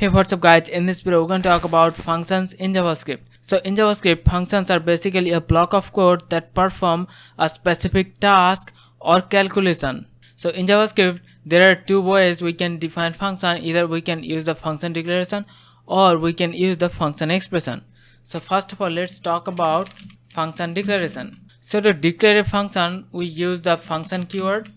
Hey, what's up guys, in this video we're going to talk about functions in JavaScript. So in JavaScript, functions are basically a block of code that perform a specific task or calculation. So in JavaScript, there are two ways we can define function. Either we can use the function declaration or we can use the function expression. So first of all, let's talk about function declaration. So to declare a function, we use the function keyword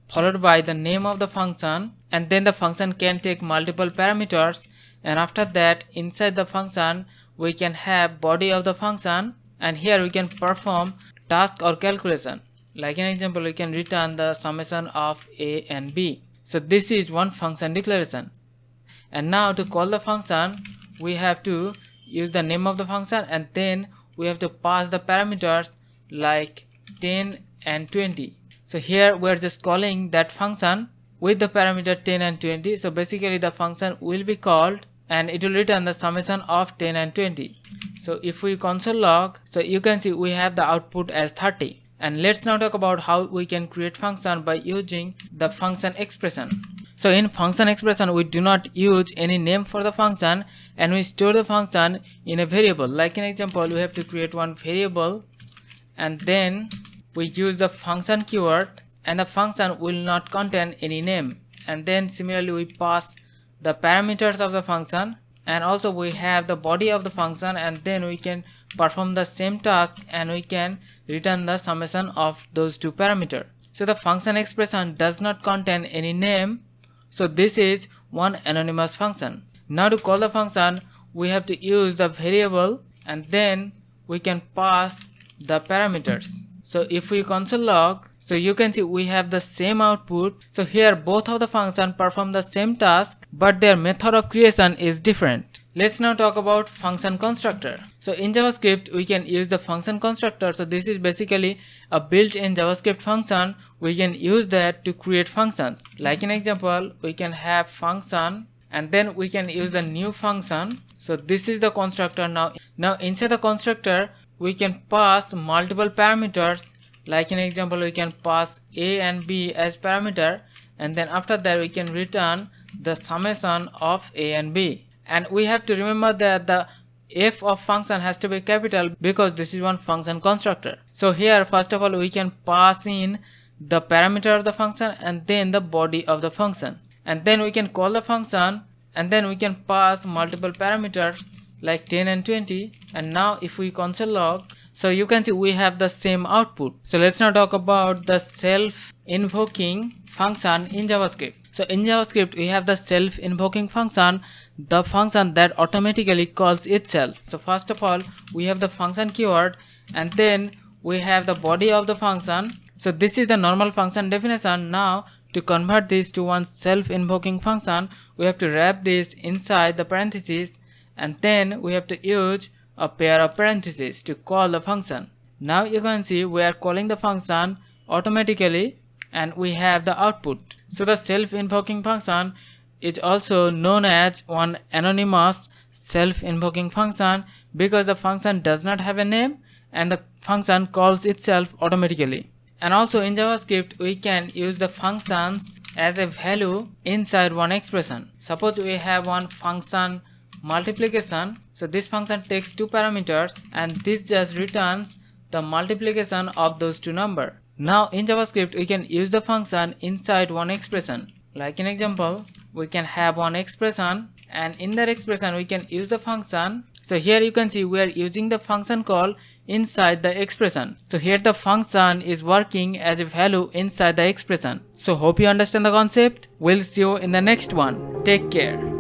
followed by the name of the function, and then the function can take multiple parameters, and after that inside the function we can have body of the function, and here we can perform task or calculation. Like an example, we can return the summation of a and b. So this is one function declaration. And now to call the function, we have to use the name of the function, and then we have to pass the parameters like 10 and 20. So here we are just calling that function with the parameter 10 and 20. So basically the function will be called and it will return the summation of 10 and 20. So if we console log, so you can see we have the output as 30. And let's now talk about how we can create function by using the function expression. So in function expression, we do not use any name for the function, and we store the function in a variable. Like an example, we have to create one variable, and then we use the function keyword, and the function will not contain any name. And then similarly we pass the parameters of the function, and also we have the body of the function, and then we can perform the same task and we can return the summation of those two parameters. So the function expression does not contain any name, so this is one anonymous function. Now to call the function, we have to use the variable, and then we can pass the parameters. So if we console log, so you can see we have the same output. So here both of the functions perform the same task, but their method of creation is different. Let's now talk about function constructor. So in JavaScript, we can use the function constructor. So this is basically a built-in JavaScript function. We can use that to create functions. Like an example, we can have function, and then we can use the new function. So this is the constructor. Now inside the constructor, we can pass multiple parameters. Like an example, we can pass a and b as parameter, and then after that we can return the summation of a and b. And we have to remember that the f of function has to be capital because this is one function constructor. So here first of all we can pass in the parameter of the function and then the body of the function, and then we can call the function, and then we can pass multiple parameters like 10 and 20. And now if we console log, so you can see we have the same output. So let's now talk about the self-invoking function in JavaScript. So in JavaScript, we have the self-invoking function, the function that automatically calls itself. So first of all, we have the function keyword, and then we have the body of the function. So this is the normal function definition. Now to convert this to one self-invoking function, we have to wrap this inside the parentheses, and then we have to use a pair of parentheses to call the function. Now you can see we are calling the function automatically and we have the output. So the self-invoking function is also known as one anonymous self-invoking function because the function does not have a name and the function calls itself automatically. And also in JavaScript, we can use the functions as a value inside one expression. Suppose we have one function multiplication. So this function takes two parameters and this just returns the multiplication of those two numbers. Now in JavaScript, we can use the function inside one expression. Like an example, we can have one expression, and in that expression we can use the function. So here you can see we are using the function call inside the expression. So here the function is working as a value inside the expression. So hope you understand the concept. We'll see you in the next one. Take care.